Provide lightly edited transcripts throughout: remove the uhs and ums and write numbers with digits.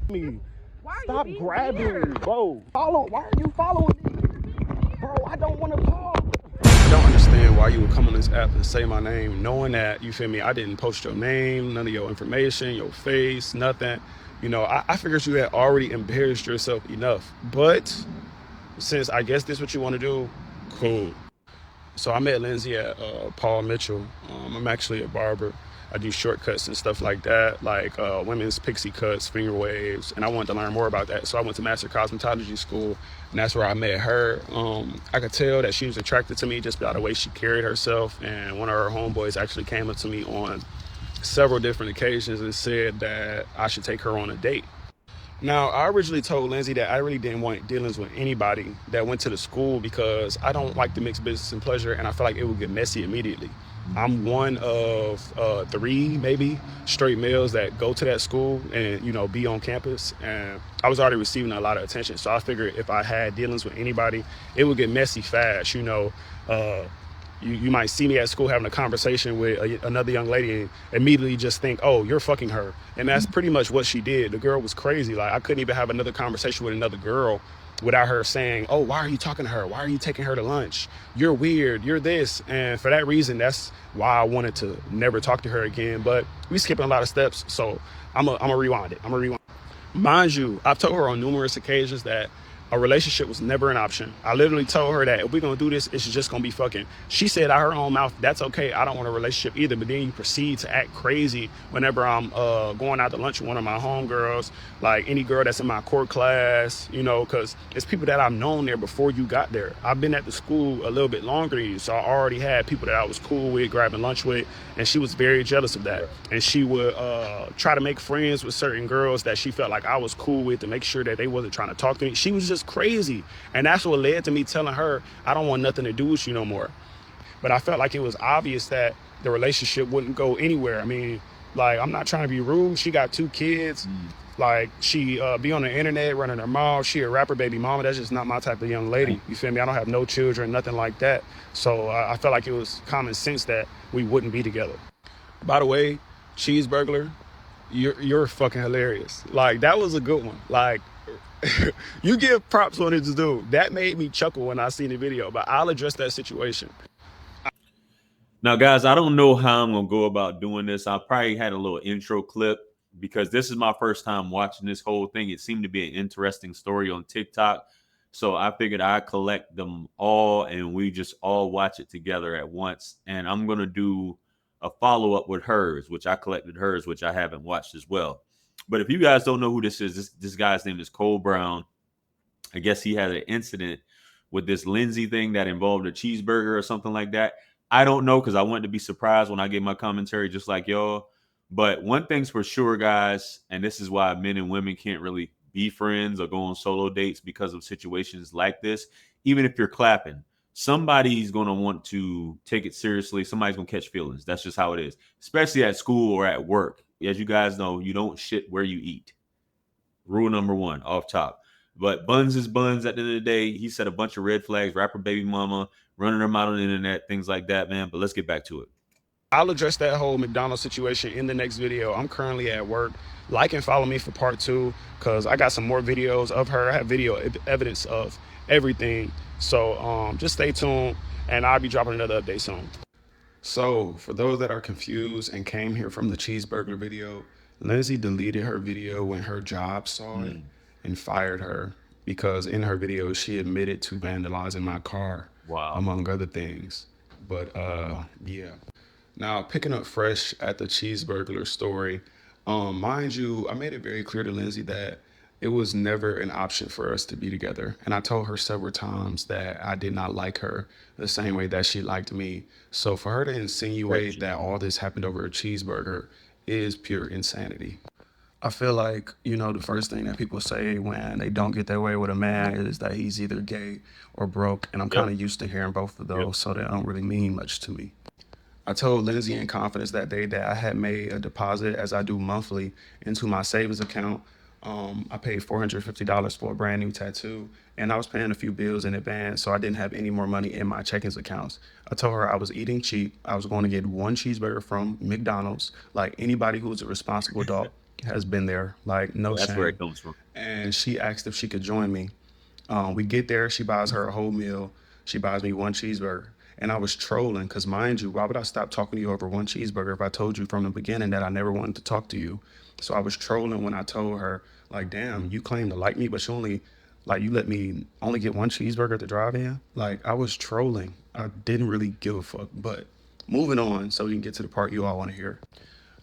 me. Why are Stop you being grabbing weird? me, bro. Why are you following me? Bro, I don't want to talk. I don't understand why you would come on this app and say my name, knowing that, you feel me, I didn't post your name, none of your information, your face, nothing. You know, I figured you had already embarrassed yourself enough. But since I guess this is what you want to do, cool. So I met Lindsay at Paul Mitchell. I'm actually a barber. I do shortcuts and stuff like that, like women's pixie cuts, finger waves, and I wanted to learn more about that. So I went to Master Cosmetology School, and that's where I met her. I could tell that she was attracted to me just by the way she carried herself, and one of her homeboys actually came up to me on several different occasions and said that I should take her on a date. Now, I originally told Lindsay that I really didn't want dealings with anybody that went to the school because I don't like to mix business and pleasure, and I feel like it would get messy immediately. I'm one of three, maybe, straight males that go to that school and, you know, be on campus. And I was already receiving a lot of attention. So I figured if I had dealings with anybody, it would get messy fast, you know. You might see me at school having a conversation with another young lady and immediately just think, oh, you're fucking her. And that's pretty much what she did. The girl was crazy. Like, I couldn't even have another conversation with another girl without her saying, oh, why are you talking to her? Why are you taking her to lunch? You're weird. You're this. And for that reason, that's why I wanted to never talk to her again. But we skipping a lot of steps. So I'm going to rewind it. Mind you, I've told her on numerous occasions that a relationship was never an option. I literally told her that if we're gonna do this, it's just gonna be fucking. She said out her own mouth, that's okay, I don't want a relationship either. But then you proceed to act crazy whenever I'm going out to lunch with one of my homegirls, like any girl that's in my core class, you know, because it's people that I've known there before you got there. I've been at the school a little bit longer than you, so I already had people that I was cool with, grabbing lunch with, and she was very jealous of that. And she would try to make friends with certain girls that she felt like I was cool with to make sure that they wasn't trying to talk to me. She was just crazy. And that's what led to me telling her, I don't want nothing to do with you no more. But I felt like it was obvious that the relationship wouldn't go anywhere. I mean, like, I'm not trying to be rude. She got 2 kids. Like, she be on the internet running her mouth. She a rapper baby mama. That's just not my type of young lady. You feel me? I don't have no children, nothing like that. So I felt like it was common sense that we wouldn't be together. By the way, cheeseburger, you're fucking hilarious. Like, that was a good one. Like, you give props when it's due. That made me chuckle when I seen the video, but I'll address that situation. Now, guys, I don't know how I'm gonna go about doing this. I probably had a little intro clip because this is my first time watching this whole thing. It seemed to be an interesting story on TikTok. So I figured I'd collect them all and we just all watch it together at once. And I'm gonna do a follow-up with hers, which I collected hers, which I haven't watched as well. But if you guys don't know who this is, this guy's name is Cole Brown. I guess he had an incident with this Lindsay thing that involved a cheeseburger or something like that. I don't know because I wanted to be surprised when I gave my commentary just like y'all. But one thing's for sure, guys, and this is why men and women can't really be friends or go on solo dates because of situations like this. Even if you're clapping, somebody's going to want to take it seriously. Somebody's going to catch feelings. That's just how it is, especially at school or at work. As you guys know, you don't shit where you eat. Rule number one off top. But buns is buns at the end of the day. He said a bunch of red flags, rapper baby mama, running her mouth on the internet, things like that, man. But let's get back to it. I'll address that whole McDonald's situation in the next video. I'm currently at work. Like and follow me for part 2 because I got some more videos of her. I have video evidence of everything. So just stay tuned and I'll be dropping another update soon. So for those that are confused and came here from the cheeseburger video, Lindsay deleted her video when her job saw it and fired her because in her video she admitted to vandalizing my car, among other things. But yeah. Now, picking up fresh at the cheeseburger story, mind you, I made it very clear to Lindsay that it was never an option for us to be together. And I told her several times that I did not like her the same way that she liked me. So for her to insinuate that all this happened over a cheeseburger is pure insanity. I feel like, you know, the first thing that people say when they don't get their way with a man is that he's either gay or broke. And I'm kind of used to hearing both of those, so they don't really mean much to me. I told Lindsay in confidence that day that I had made a deposit, as I do monthly, into my savings account. I paid $450 for a brand new tattoo, and I was paying a few bills in advance, so I didn't have any more money in my checkings accounts. I told her I was eating cheap. I was going to get one cheeseburger from McDonald's, like anybody who's a responsible adult. has been there, like no That's where shame. it comes from. And she asked if she could join me. We get there, she buys her a whole meal. She buys me one cheeseburger. And I was trolling because, mind you, why would I stop talking to you over one cheeseburger if I told you from the beginning that I never wanted to talk to you? So I was trolling when I told her, like, damn, you claim to like me, but you only, like, you let me only get one cheeseburger at the drive in? Like, I was trolling. I didn't really give a fuck. But moving on so we can get to the part you all want to hear.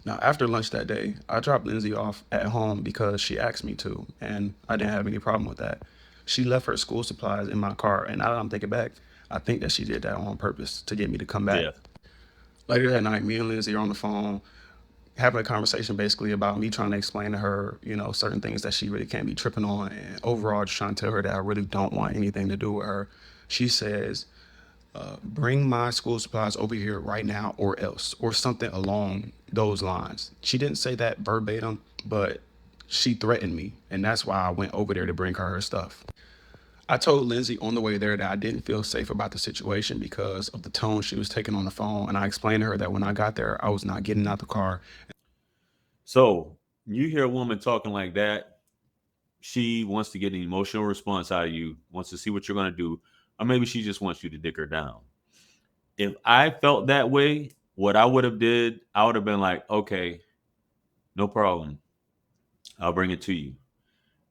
Now, after lunch that day, I dropped Lindsay off at home because she asked me to, and I didn't have any problem with that. She left her school supplies in my car, and now that I'm thinking back, I think that she did that on purpose to get me to come back. Yeah. Later that night, me and Lindsay are on the phone having a conversation basically about me trying to explain to her, certain things that she really can't be tripping on, and overall just trying to tell her that I really don't want anything to do with her. She says, bring my school supplies over here right now or else, or something along those lines. She didn't say that verbatim, but she threatened me, and that's why I went over there to bring her stuff. I told Lindsay on the way there that I didn't feel safe about the situation because of the tone she was taking on the phone, and I explained to her that when I got there, I was not getting out the car. So you hear a woman talking like that, she wants to get an emotional response out of you, wants to see what you're going to do, or maybe she just wants you to dick her down. If I felt that way, what I would have did, I would have been like, okay, no problem. I'll bring it to you.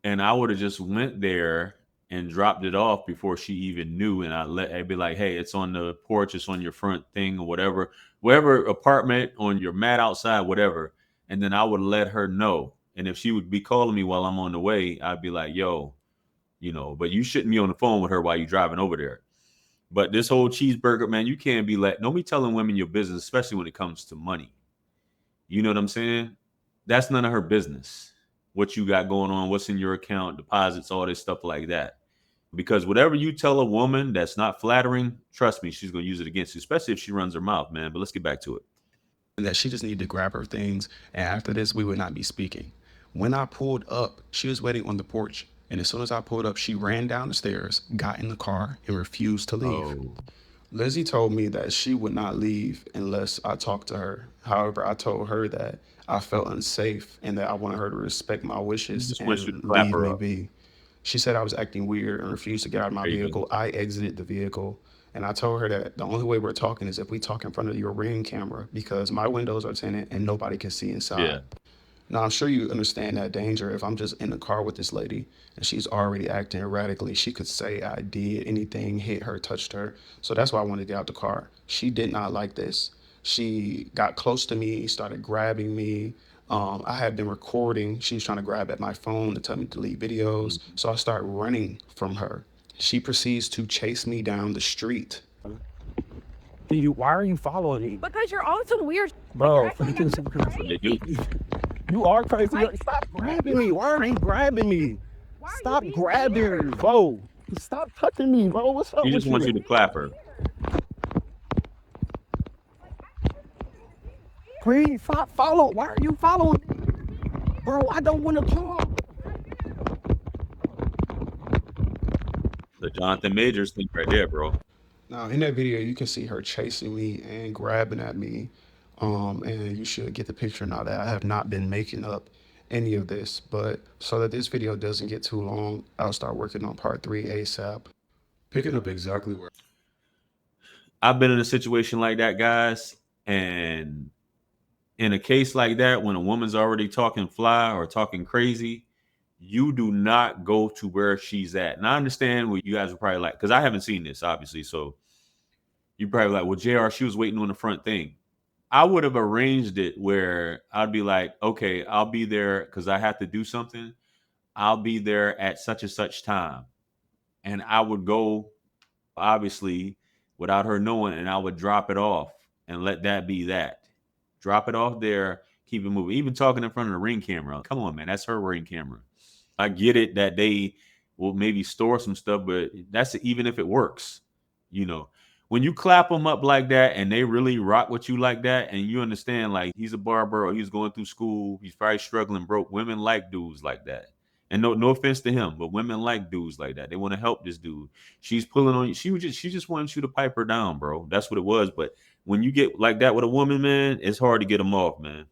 And I would have just went there and dropped it off before she even knew. And I'd be like, hey, it's on the porch, it's on your front thing or whatever, whatever apartment, on your mat outside, whatever. And then I would let her know. And if she would be calling me while I'm on the way, I'd be like, yo, but you shouldn't be on the phone with her while you're driving over there. But this whole cheeseburger, man, you can't be don't be telling women your business, especially when it comes to money. You know what I'm saying? That's none of her business. What you got going on, what's in your account, deposits, all this stuff like that. Because whatever you tell a woman that's not flattering, trust me, she's going to use it against you, especially if she runs her mouth, man. But let's get back to it. That she just needed to grab her things, and after this, we would not be speaking. When I pulled up, she was waiting on the porch, and as soon as I pulled up, she ran down the stairs, got in the car, and refused to leave. Oh, Lizzie told me that she would not leave unless I talked to her. However, I told her that I felt unsafe and that I wanted her to respect my you wishes just want you to and clap leave her me up. be. She said I was acting weird and refused to get out of my There you go. vehicle. I exited the vehicle, and I told her that the only way we're talking is if we talk in front of your Ring camera because my windows are tinted and nobody can see inside. Yeah. Now, I'm sure you understand that danger. If I'm just in the car with this lady and she's already acting erratically, she could say I did anything, hit her, touched her. So that's why I wanted to get out the car. She did not like this. She got close to me, started grabbing me. I had been recording. She was trying to grab at my phone to tell me to delete videos. Mhm. So I start running from her. She proceeds to chase me down the street. Why are you following me? Because you're on some weird Bro, They do. you are crazy. Stop grabbing me. Why are you grabbing me? Stop grabbing me, bro. Stop touching me, bro. What's up She with just wants you? you to clap her. Please stop following. Why are you following me? Bro, I don't want to talk. The Jonathan Majors thing right there, bro. Now, in that video, you can see her chasing me and grabbing at me. And you should get the picture now that I have not been making up any of this. But so that this video doesn't get too long, I'll start working on part 3 ASAP. Picking up exactly where. I've been in a situation like that, guys. And in a case like that, when a woman's already talking fly or talking crazy, you do not go to where she's at. And I understand what you guys are probably like, because I haven't seen this, obviously. So you probably like, well, JR, she was waiting on the front thing. I would have arranged it where I'd be like, okay, I'll be there because I have to do something. I'll be there at such and such time. And I would go, obviously, without her knowing, and I would drop it off and let that be that. Drop it off there, keep it moving. Even talking in front of the Ring camera. Come on, man. That's her Ring camera. I get it that they will maybe store some stuff, but that's even if it works, you know. When you clap them up like that and they really rock with you like that, and you understand like he's a barber or he's going through school, he's probably struggling broke. Women like dudes like that. And no offense to him, but women like dudes like that. They want to help this dude. She's pulling on you. She just wants you to pipe her down, bro. That's what it was. But when you get like that with a woman, man, it's hard to get them off, man.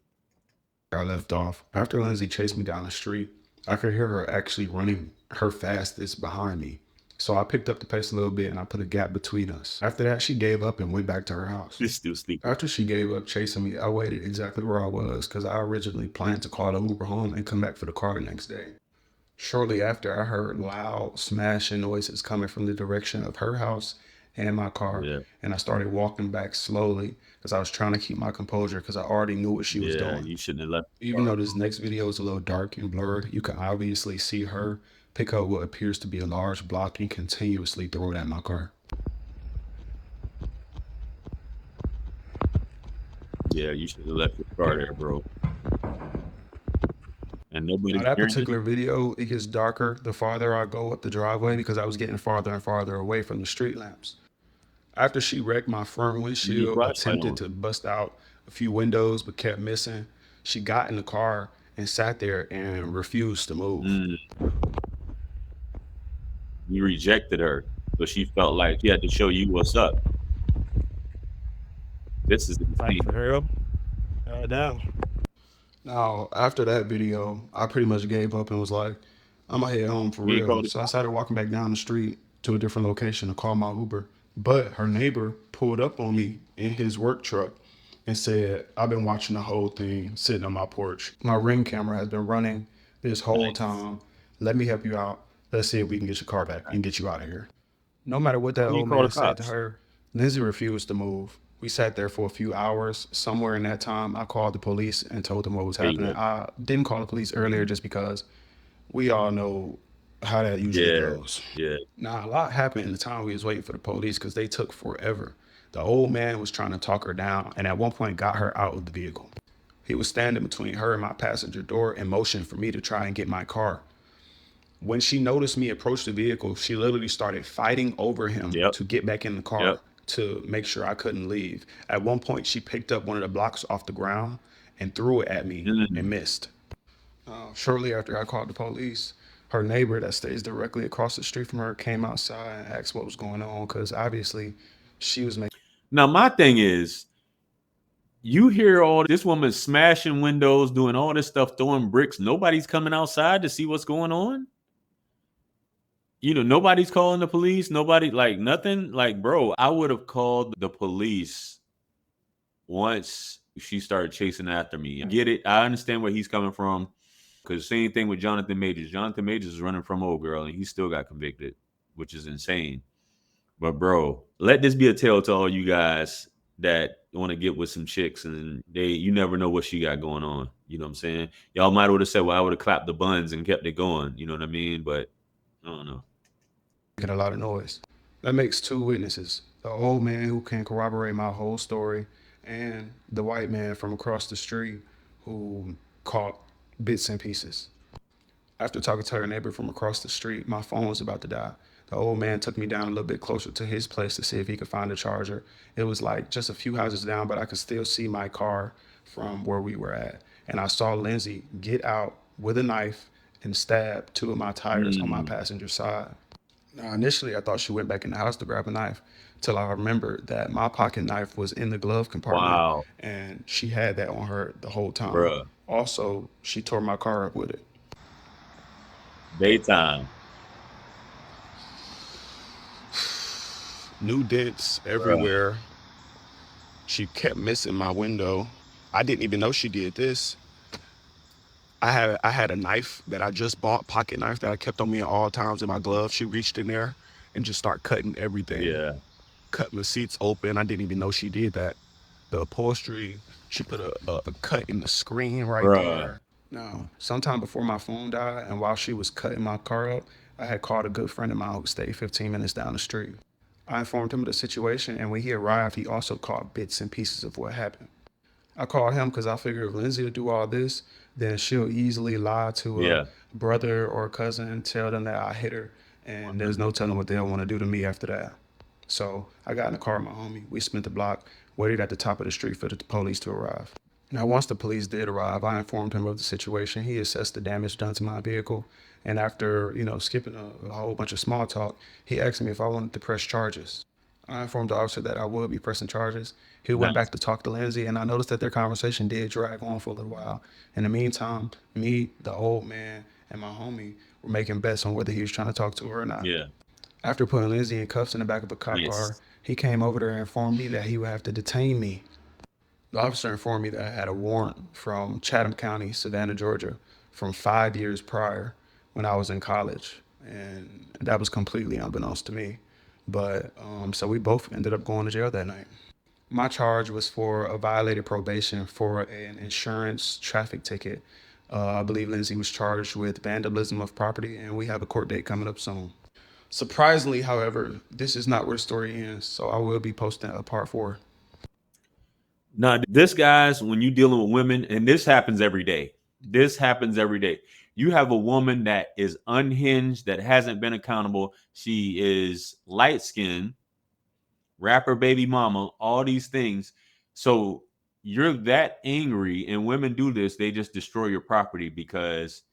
I left off. After Lindsay chased me down the street, I could hear her actually running her fastest behind me. So I picked up the pace a little bit and I put a gap between us. After that, she gave up and went back to her house. This still sleeping. After she gave up chasing me, I waited exactly where I was because I originally planned to call the Uber home and come back for the car the next day. Shortly after, I heard loud smashing noises coming from the direction of her house and my car. Yeah. And I started walking back slowly because I was trying to keep my composure because I already knew what she was Yeah, doing. you shouldn't have left. Even though this next video is a little dark and blurred, you can obviously see her pick up what appears to be a large block and continuously throw it at my car. Yeah, you should have left your car there, bro. And nobody. Now, that particular video, it gets darker the farther I go up the driveway because I was getting farther and farther away from the street lamps. After she wrecked my front windshield, attempted to bust out a few windows but kept missing, she got in the car and sat there and refused to move. You rejected her, so she felt like she had to show you what's up. This is insane. Down. Now, after that video, I pretty much gave up and was like, I'm gonna head home for real. So I started walking back down the street to a different location to call my Uber. But her neighbor pulled up on me in his work truck and said, I've been watching the whole thing sitting on my porch. My Ring camera has been running this whole time. Let me help you out. Let's see if we can get your car back and get you out of here. No matter what that old man said to her, Lindsay refused to move. We sat there for a few hours. Somewhere in that time, I called the police and told them what was happening. I didn't call the police earlier just because we all know how that usually goes. Yeah. Now, a lot happened in the time we was waiting for the police because they took forever. The old man was trying to talk her down and at one point got her out of the vehicle. He was standing between her and my passenger door and motioned for me to try and get my car. When she noticed me approach the vehicle, she literally started fighting over him to get back in the car to make sure I couldn't leave. At one point, she picked up one of the blocks off the ground and threw it at me and missed. Shortly after I called the police, her neighbor that stays directly across the street from her came outside and asked what was going on because obviously she was making. Now, my thing is, you hear all this woman smashing windows, doing all this stuff, throwing bricks. Nobody's coming outside to see what's going on. You know, nobody's calling the police. Nobody, like, nothing. Like, bro, I would have called the police once she started chasing after me. I get it. I understand where he's coming from. Because same thing with Jonathan Majors. Jonathan Majors is running from old girl, and he still got convicted, which is insane. But, bro, let this be a tale to all you guys that want to get with some chicks, and you never know what she got going on. You know what I'm saying? Y'all might have said, well, I would have clapped the buns and kept it going. You know what I mean? But I don't know. Get a lot of noise. That makes two witnesses, the old man who can corroborate my whole story and the white man from across the street who caught bits and pieces. After talking to her neighbor from across the street, my phone was about to die. The old man took me down a little bit closer to his place to see if he could find a charger. It was like just a few houses down, but I could still see my car from where we were at. And I saw Lindsay get out with a knife and stab two of my tires on my passenger side. Now, initially, I thought she went back in the house to grab a knife till I remembered that my pocket knife was in the glove compartment and she had that on her the whole time. Bruh. Also, she tore my car up with it. Daytime. New dents everywhere. She kept missing my window. I didn't even know she did this. I had a knife that I just bought, pocket knife that I kept on me at all times in my glove. She reached in there and just started cutting everything. Yeah. Cutting the seats open. I didn't even know she did that. The upholstery, she put a cut in the screen right there. Now, sometime before my phone died and while she was cutting my car up, I had called a good friend of mine who stayed 15 minutes down the street. I informed him of the situation, and when he arrived, he also caught bits and pieces of what happened. I called him because I figured if Lindsay would do all this, then she'll easily lie to a brother or a cousin and tell them that I hit her, and there's no telling what they'll want to do to me after that. So I got in the car with my homie. We spent the block, waited at the top of the street for the police to arrive. Now, once the police did arrive, I informed him of the situation. He assessed the damage done to my vehicle, and after skipping a whole bunch of small talk, he asked me if I wanted to press charges. I informed the officer that I would be pressing charges. He went Nice. back to talk to Lindsay, and I noticed that their conversation did drag on for a little while. In the meantime, me, the old man, and my homie were making bets on whether he was trying to talk to her or not. Yeah. After putting Lindsay in cuffs in the back of a cop car, Nice. he came over there and informed me that he would have to detain me. The officer informed me that I had a warrant from Chatham County, Savannah, Georgia, from 5 years prior when I was in college. And that was completely unbeknownst to me. But so we both ended up going to jail that night. My charge was for a violated probation for an insurance traffic ticket. I believe Lindsay was charged with vandalism of property, and we have a court date coming up soon. Surprisingly, however, this is not where the story ends, so I will be posting a part 4. Now, this, guys, when you're dealing with women, and this happens every day. This happens every day. You have a woman that is unhinged, that hasn't been accountable. She is light-skinned, rapper baby mama, all these things. So you're that angry, and women do this. They just destroy your property because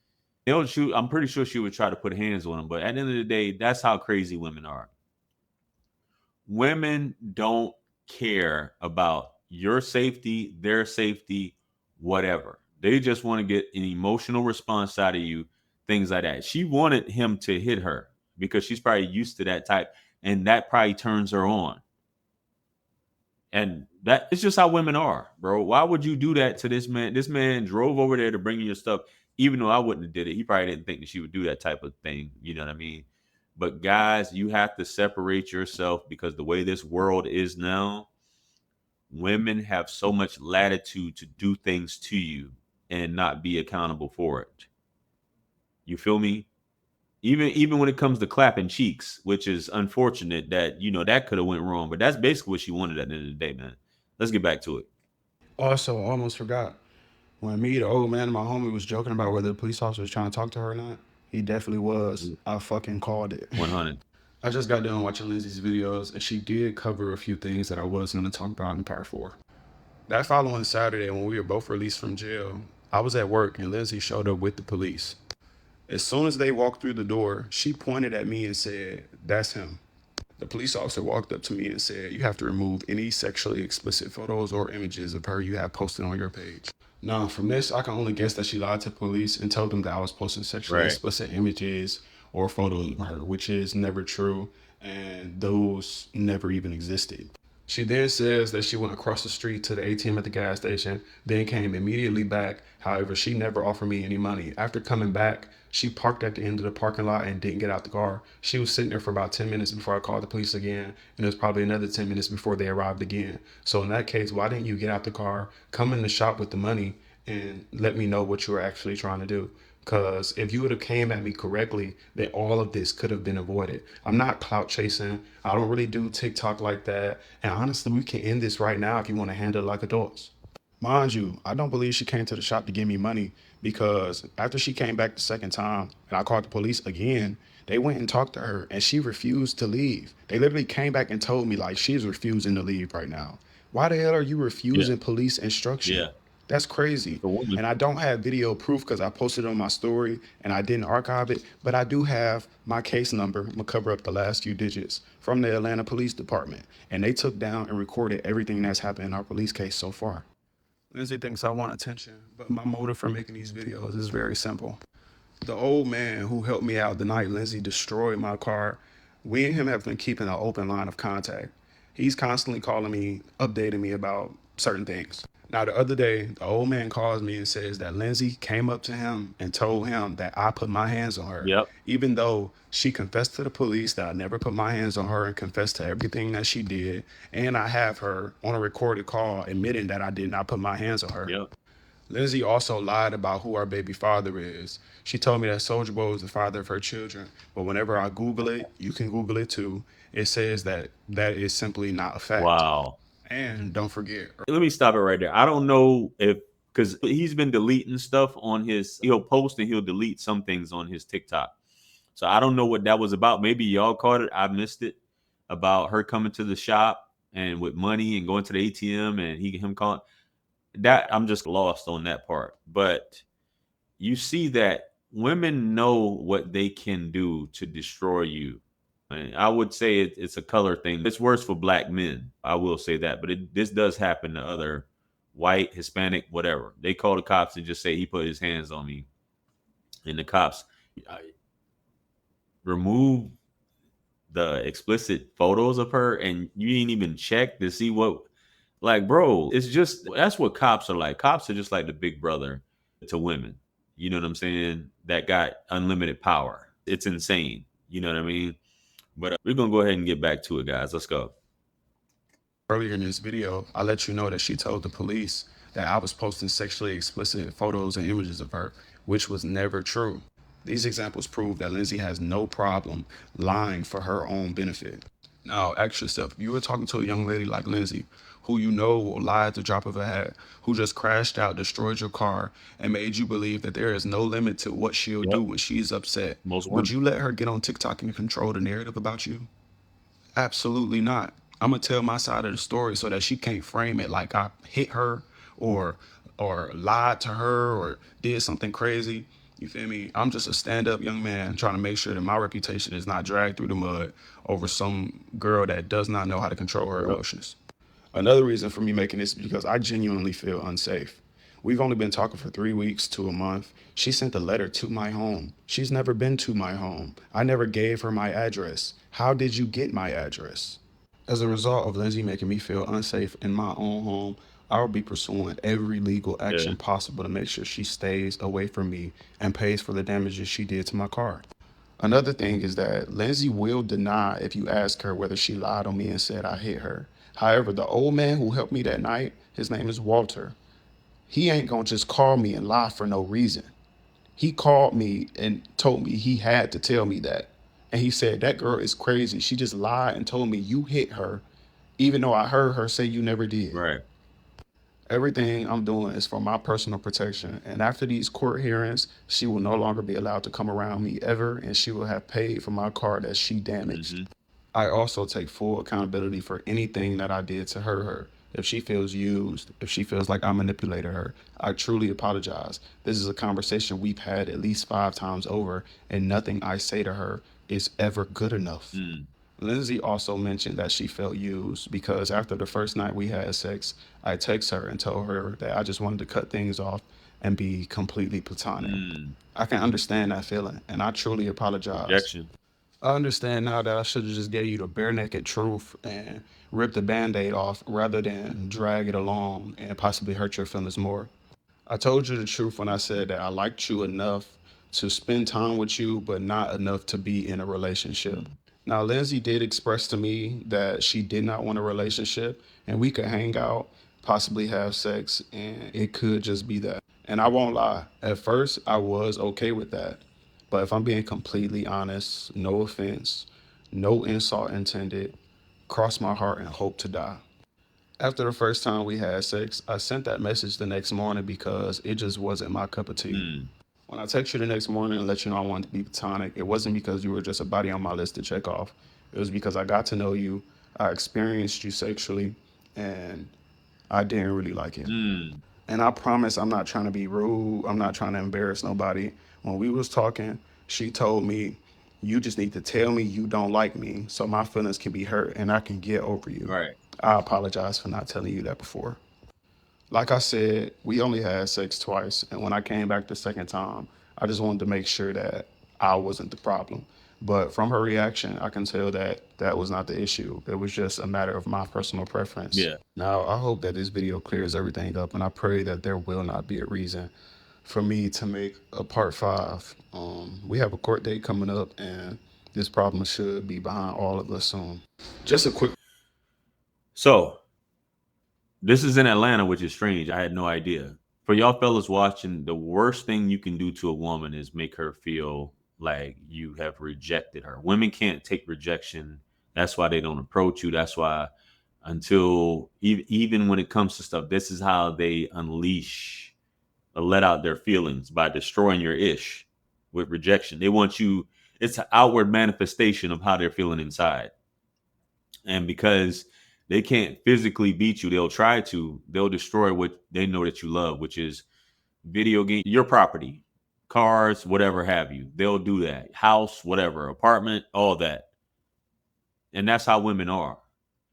they'll shoot. I'm pretty sure she would try to put hands on them. But at the end of the day, that's how crazy women are. Women don't care about your safety, their safety, whatever. They just want to get an emotional response out of you, things like that. She wanted him to hit her because she's probably used to that type, and that probably turns her on. And that it's just how women are, bro. Why would you do that to this man? This man drove over there to bring you your stuff, even though I wouldn't have did it. He probably didn't think that she would do that type of thing. You know what I mean? But guys, you have to separate yourself because the way this world is now, women have so much latitude to do things to you and not be accountable for it. You feel me? Even when it comes to clapping cheeks, which is unfortunate that that could have went wrong, but that's basically what she wanted at the end of the day, man. Let's get back to it. Also, I almost forgot. When me, the old man, and my homie was joking about whether the police officer was trying to talk to her or not, he definitely was. I fucking called it. 100. I just got done watching Lindsay's videos, and she did cover a few things that I was going to talk about in part 4. That following Saturday, when we were both released from jail, I was at work, and Lindsay showed up with the police. As soon as they walked through the door, she pointed at me and said, "That's him." The police officer walked up to me and said, "You have to remove any sexually explicit photos or images of her you have posted on your page." Now, from this, I can only guess that she lied to police and told them that I was posting sexually Right. explicit images or photos of her, which is never true, and those never even existed. She then says that she went across the street to the ATM at the gas station, then came immediately back. However, she never offered me any money. After coming back, she parked at the end of the parking lot and didn't get out the car. She was sitting there for about 10 minutes before I called the police again, and it was probably another 10 minutes before they arrived again. So in that case, why didn't you get out the car, come in the shop with the money, and let me know what you were actually trying to do? Because if you would have came at me correctly, then all of this could have been avoided. I'm not clout chasing. I don't really do TikTok like that. And honestly, we can end this right now if you want to handle it like adults. Mind you, I don't believe she came to the shop to give me money, because after she came back the second time and I called the police again, they went and talked to her and she refused to leave. They literally came back and told me like she's refusing to leave right now. Why the hell are you Yeah. refusing police instruction? Yeah. That's crazy. The woman. And I don't have video proof because I posted it on my story and I didn't archive it, but I do have my case number. I'm gonna cover up the last few digits from the Atlanta Police Department. And they took down and recorded everything that's happened in our police case so far. Lindsay thinks I want attention, but my motive for making these videos is very simple. The old man who helped me out the night Lindsay destroyed my car, we and him have been keeping an open line of contact. He's constantly calling me, updating me about certain things. Now, the other day, the old man calls me and says that Lindsay came up to him and told him that I put my hands on her, Yep. even though she confessed to the police that I never put my hands on her and confessed to everything that she did. And I have her on a recorded call admitting that I did not put my hands on her. Yep. Lindsay also lied about who our baby father is. She told me that Soulja Boy was the father of her children, but whenever I Google it, you can Google it too, it says that that is simply not a fact. Wow. And don't forget, Let me stop it right there. I don't know if because he's been deleting stuff on he'll post and he'll delete some things on his TikTok. So I don't know what that was about. Maybe y'all caught it. I missed it, about her coming to the shop and with money and going to the ATM and him calling that. I'm just lost on that part. But you see that women know what they can do to destroy you. And I would say it's a color thing. It's worse for black men. I will say that, but this does happen to other white, Hispanic, whatever. They call the cops and just say he put his hands on me, and the cops remove the explicit photos of her, and you didn't even check to see what. Like, bro, it's just that's what cops are like. Cops are just like the big brother to women. You know what I'm saying? That got unlimited power. It's insane. You know what I mean? But we're gonna go ahead and get back to it, guys. Let's go. Earlier in this video, I let you know that she told the police that I was posting sexually explicit photos and images of her, which was never true. These examples prove that Lindsay has no problem lying for her own benefit. Now, ask yourself, if you were talking to a young lady like Lindsay, who you know will lie at the drop of a hat, who just crashed out, destroyed your car, and made you believe that there is no limit to what she'll do when she's upset, would you let her get on TikTok and control the narrative about you? Absolutely not. I'm gonna tell my side of the story so that she can't frame it like I hit her or lied to her or did something crazy. You feel me? I'm just a stand-up young man trying to make sure that my reputation is not dragged through the mud over some girl that does not know how to control her emotions. Another reason for me making this is because I genuinely feel unsafe. We've only been talking for 3 weeks to a month. She sent a letter to my home. She's never been to my home. I never gave her my address. How did you get my address? As a result of Lindsay making me feel unsafe in my own home, I will be pursuing every legal action possible to make sure she stays away from me and pays for the damages she did to my car. Another thing is that Lindsay will deny if you ask her whether she lied on me and said I hit her. However, the old man who helped me that night, his name is Walter. He ain't gonna just call me and lie for no reason. He called me and told me he had to tell me that. And he said, that girl is crazy. She just lied and told me you hit her, even though I heard her say you never did. Right. Everything I'm doing is for my personal protection. And after these court hearings, she will no longer be allowed to come around me ever, and she will have paid for my car that she damaged. I also take full accountability for anything that I did to hurt her. If she feels used, if she feels like I manipulated her, I truly apologize. This is a conversation we've had at least 5 times over, and nothing I say to her is ever good enough. Lindsay also mentioned that she felt used because after the first night we had sex, I texted her and told her that I just wanted to cut things off and be completely platonic. I can understand that feeling, and I truly apologize. Rejection. I understand now that I should have just gave you the bare naked truth and ripped the band-aid off rather than drag it along and possibly hurt your feelings more. I told you the truth when I said that I liked you enough to spend time with you, but not enough to be in a relationship. Now, Lindsay did express to me that she did not want a relationship and we could hang out, possibly have sex, and it could just be that. And I won't lie, at first I was okay with that. But if I'm being completely honest, no offense, no insult intended, cross my heart and hope to die. After the first time we had sex, I sent that message the next morning because it just wasn't my cup of tea. When I text you the next morning and let you know I wanted to be platonic, it wasn't because you were just a body on my list to check off. It was because I got to know you, I experienced you sexually, and I didn't really like it. And I promise I'm not trying to be rude. I'm not trying to embarrass nobody. When we was talking, she told me, you just need to tell me you don't like me so my feelings can be hurt and I can get over you. Right. I apologize for not telling you that before. Like I said, we only had sex twice. And when I came back the second time, I just wanted to make sure that I wasn't the problem. But from her reaction, I can tell that that was not the issue. It was just a matter of my personal preference. Yeah. Now, I hope that this video clears everything up, and I pray that there will not be a reason for me to make a part 5. We have a court date coming up, and this problem should be behind all of us soon. Just a quick. So this is in Atlanta, which is strange. I had no idea. For y'all fellas watching, the worst thing you can do to a woman is make her feel like you have rejected her. Women can't take rejection. That's why they don't approach you. That's why until even when it comes to stuff, this is how they unleash or let out their feelings by destroying your ish with rejection. They want you, it's an outward manifestation of how they're feeling inside. And because they can't physically beat you, they'll destroy what they know that you love, which is video game, your property, cars, whatever have you. They'll do that. House, whatever, apartment, all that. And that's how women are.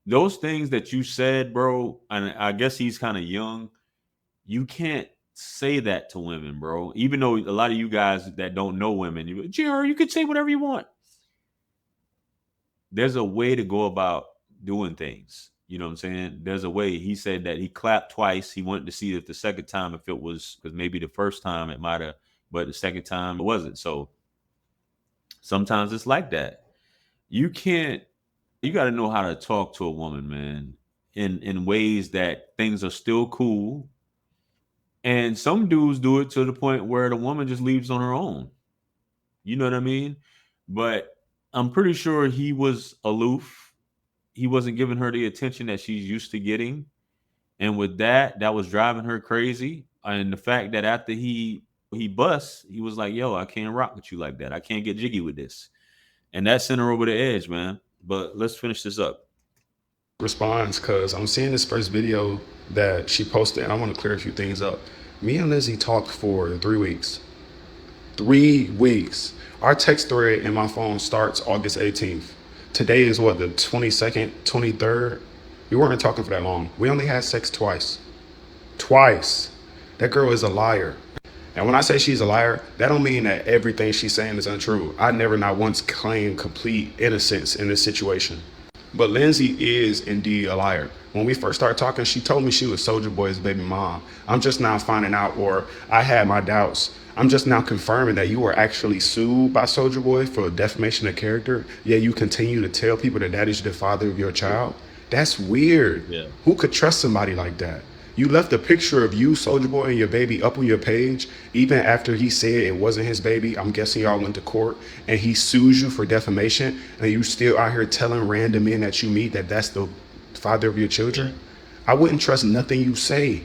Those things that you said, bro, and I guess he's kind of young. You can't say that to women, bro. Even though a lot of you guys that don't know women, you could say whatever you want. There's a way to go about doing things. You know what I'm saying? There's a way. He said that he clapped twice. He wanted to see if the second time, if it was, because maybe the first time it might have, but the second time it wasn't. So sometimes it's like that. You can't, you got to know how to talk to a woman, man, in ways that things are still cool. And some dudes do it to the point where the woman just leaves on her own. You know what I mean? But I'm pretty sure he was aloof. He wasn't giving her the attention that she's used to getting. And with that, that was driving her crazy. And the fact that after he busts, he was like, yo, I can't rock with you like that. I can't get jiggy with this. And that sent her over the edge, man. But let's finish this up. Response, because I'm seeing this first video that she posted, and I want to clear a few things up. Me and Lindsay talked for 3 weeks. 3 weeks. Our text thread in my phone starts August 18th. Today is what, the 22nd, 23rd? We weren't talking for that long. We only had sex twice. Twice. That girl is a liar. And when I say she's a liar, that don't mean that everything she's saying is untrue. I never not once claimed complete innocence in this situation. But Lindsay is indeed a liar. When we first started talking, she told me she was Soulja Boy's baby mom. I'm just now finding out, or I had my doubts. I'm just now confirming that you were actually sued by Soulja Boy for defamation of character. Yet you continue to tell people that that is the father of your child. That's weird. Yeah. Who could trust somebody like that? You left a picture of you, Soulja Boy, and your baby up on your page, even after he said it wasn't his baby. I'm guessing y'all went to court, and he sues you for defamation, and you still out here telling random men that you meet that that's the father of your children? I wouldn't trust nothing you say.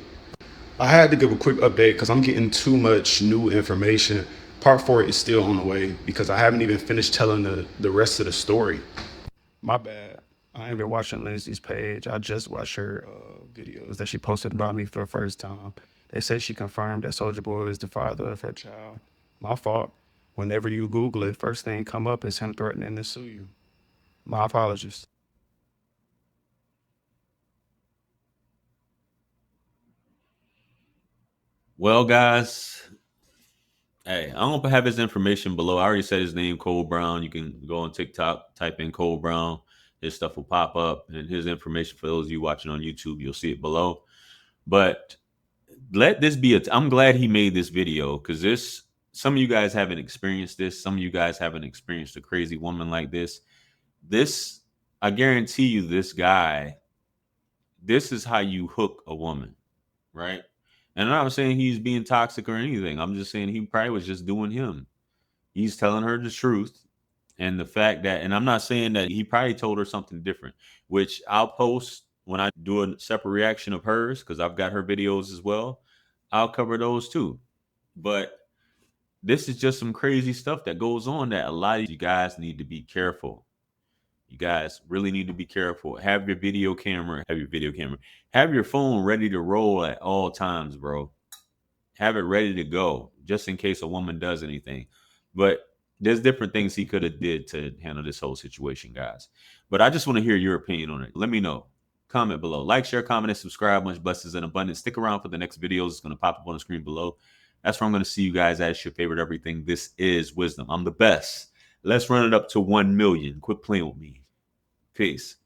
I had to give a quick update because I'm getting too much new information. Part 4 is still on the way because I haven't even finished telling the rest of the story. My bad. I ain't been watching Lindsay's page. I just watched her videos that she posted about me for the first time. They said she confirmed that Soulja Boy is the father of her child. My fault. Whenever you Google it, first thing come up is him threatening to sue you. My apologies. Well, guys, hey, I'm gonna have his information below. I already said his name, Cole Brown. You can go on TikTok, type in Cole Brown. His stuff will pop up, and his information for those of you watching on YouTube, you'll see it below. But let this be I'm glad he made this video because some of you guys haven't experienced this. Some of you guys haven't experienced a crazy woman like this. I guarantee you, this guy, this is how you hook a woman, right? And I'm not saying he's being toxic or anything. I'm just saying he probably was just doing him. He's telling her the truth. And the fact that, and I'm not saying that he probably told her something different, which I'll post when I do a separate reaction of hers, because I've got her videos as well. I'll cover those too. But this is just some crazy stuff that goes on that a lot of you guys need to be careful. You guys really need to be careful. Have your phone ready to roll at all times, bro. Have it ready to go just in case a woman does anything. But there's different things he could have did to handle this whole situation, guys. But I just want to hear your opinion on it. Let me know. Comment below. Like, share, comment, and subscribe. Much blessings and abundance. Stick around for the next videos. It's going to pop up on the screen below. That's where I'm going to see you guys as your favorite everything. This is Wisdom. I'm the best. Let's run it up to 1 million. Quit playing with me. Peace.